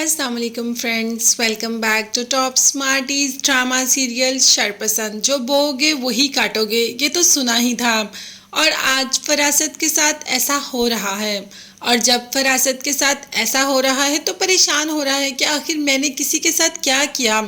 अस्सलाम वालेकुम friends, welcome back to top Smarties drama serial Sharpasand. जो बोओगे वही काटोगे, ये तो सुना ही था। और आज फरासत के साथ ऐसा हो रहा है। और जब फरासत के साथ ऐसा हो रहा है तो परेशान हो रहा है कि आखिर मैंने किसी के साथ क्या किया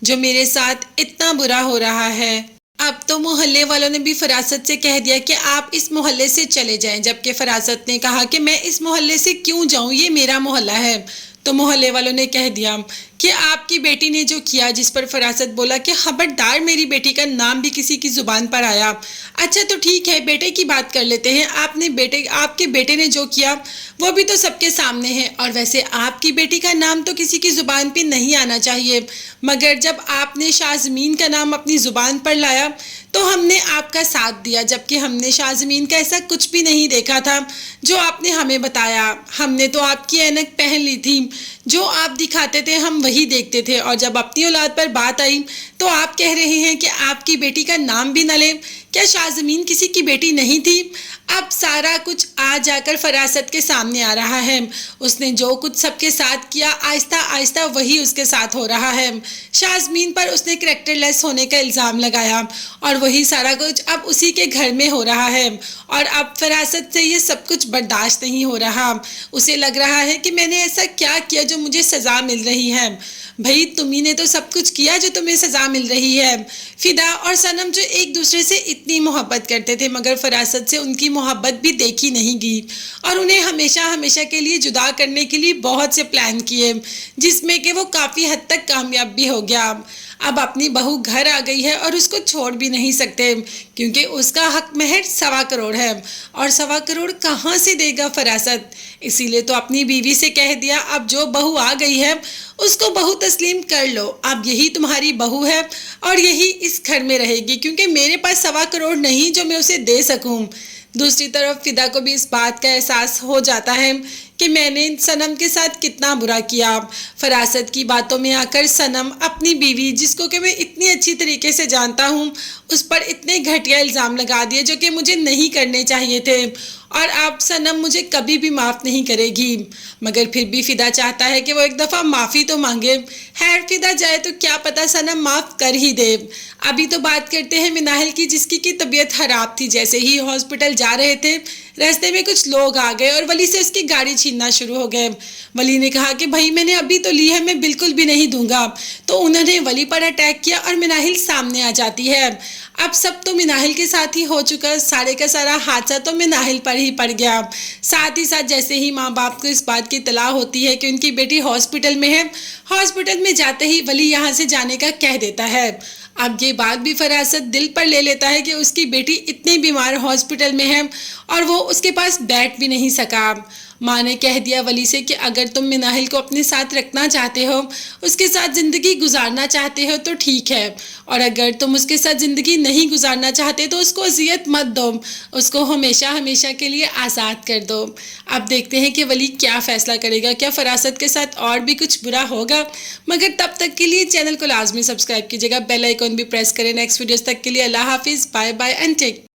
जो मेरे साथ इतना बुरा हो रहा है। अब तो मोहल्ले वालों ने भी फरासत से कह दिया कि आप इस मोहल्ले से चले जाएं, जबकि फरासत ने कहा कि मैं इस मोहल्ले से क्यों जाऊं, ये मेरा मोहल्ला है। तो मोहल्ले वालों ने कह दिया कि आपकी बेटी ने जो किया, जिस पर फरासत बोला कि खबरदार मेरी बेटी का नाम भी किसी की जुबान पर आया। अच्छा तो ठीक है, बेटे की बात कर लेते हैं। आपके बेटे ने जो किया वो भी तो सबके सामने है। और वैसे आपकी बेटी का नाम तो किसी की जुबान पर नहीं आना चाहिए, मगर जब आपने शाज़मीन का नाम अपनी जुबान पर लाया तो हमने आपका साथ दिया, जबकि हमने शाज़मीन का ऐसा कुछ भी नहीं देखा था जो आपने हमें बताया। हमने तो आपकी ऐनक पहन ली थी, जो आप दिखाते थे हम वही देखते थे। और जब अपनी औलाद पर बात आई तो आप कह रहे हैं कि आपकी बेटी का नाम भी न ले। क्या शाज़मीन किसी की बेटी नहीं थी? अब सारा कुछ आ जाकर फरासत के सामने आ रहा है। उसने जो कुछ सबके साथ किया, आहिस्ता आहिस्ता वही उसके साथ हो रहा है। शाज़मीन पर उसने करैक्टरलेस होने का इल्ज़ाम लगाया और वही सारा कुछ अब उसी के घर में हो रहा है। और अब फरासत से ये सब कुछ बर्दाश्त नहीं हो रहा। उसे लग रहा है कि मैंने ऐसा क्या किया जो मुझे सज़ा मिल रही है। भाई तुम्ही ने तो सब कुछ किया जो तुम्हें सज़ा मिल रही है। फिदा और सनम जो एक दूसरे से इतनी मोहब्बत करते थे, मगर फरासत से उनकी मोहब्बत भी देखी नहीं गई और उन्हें हमेशा हमेशा के लिए जुदा करने के लिए बहुत से प्लान किए, जिसमें कि वो काफ़ी हद तक कामयाब भी हो गया। अब अपनी बहू घर आ गई है और उसको छोड़ भी नहीं सकते, क्योंकि उसका हक महर 1.25 करोड़ है। और 1.25 करोड़ कहाँ से देगा फरासत? इसीलिए तो अपनी बीवी से कह दिया, अब जो बहू आ गई है उसको बहू तस्लीम कर लो। अब यही तुम्हारी बहू है और यही इस घर में रहेगी, क्योंकि मेरे पास 1.25 करोड़ नहीं जो मैं उसे दे सकूं। दूसरी तरफ फिदा को भी इस बात का एहसास हो जाता है कि मैंने सनम के साथ कितना बुरा किया। फरासत की बातों में आकर सनम अपनी बीवी, जिसको कि मैं इतनी अच्छी तरीके से जानता हूँ, उस पर इतने घटिया इल्ज़ाम लगा दिए जो कि मुझे नहीं करने चाहिए थे। और अब सनम मुझे कभी भी माफ़ नहीं करेगी, मगर फिर भी फिदा चाहता है कि वो एक दफ़ा माफ़ी तो मांगे। खैर फिदा जाए तो क्या पता सनम माफ़ कर ही दे। अभी तो बात करते हैं मिनाहिल की, जिसकी की तबीयत ख़राब थी। जैसे ही हॉस्पिटल जा रहे थे, रास्ते में कुछ लोग आ गए और वली से उसकी गाड़ी छीनना शुरू हो गए। वली ने कहा कि भाई मैंने अभी तो ली है, मैं बिल्कुल भी नहीं दूंगा। तो उन्होंने वली पर अटैक किया और मिनाहिल सामने आ जाती है। अब सब तो मिनाहिल के साथ ही हो चुका, सारे का सारा हादसा तो मिनाहिल पर ही पड़ गया। साथ ही साथ जैसे ही माँ बाप को इस बात की इत्तला होती है कि उनकी बेटी हॉस्पिटल में है, हॉस्पिटल में जाते ही वली यहाँ से जाने का कह देता है। अब ये बात भी फरासत दिल पर ले लेता है कि उसकी बेटी इतनी बीमार हॉस्पिटल में है और वो उसके पास बैठ भी नहीं सका। माँ ने कह दिया वली से कि अगर तुम मिनाहिल को अपने साथ रखना चाहते हो, उसके साथ ज़िंदगी गुजारना चाहते हो तो ठीक है, और अगर तुम उसके साथ ज़िंदगी नहीं गुजारना चाहते तो उसको अजियत मत दो, उसको हमेशा हमेशा के लिए आज़ाद कर दो। अब देखते हैं कि वली क्या फ़ैसला करेगा। क्या फरासत के साथ और भी कुछ बुरा होगा? मगर तब तक के लिए चैनल को लाजमी सब्सक्राइब कीजिएगा, बेल आइकॉन भी प्रेस करें। नेक्स्ट वीडियोज़ तक के लिए अल्लाह हाफिज़, बाय बाय एंड टेक।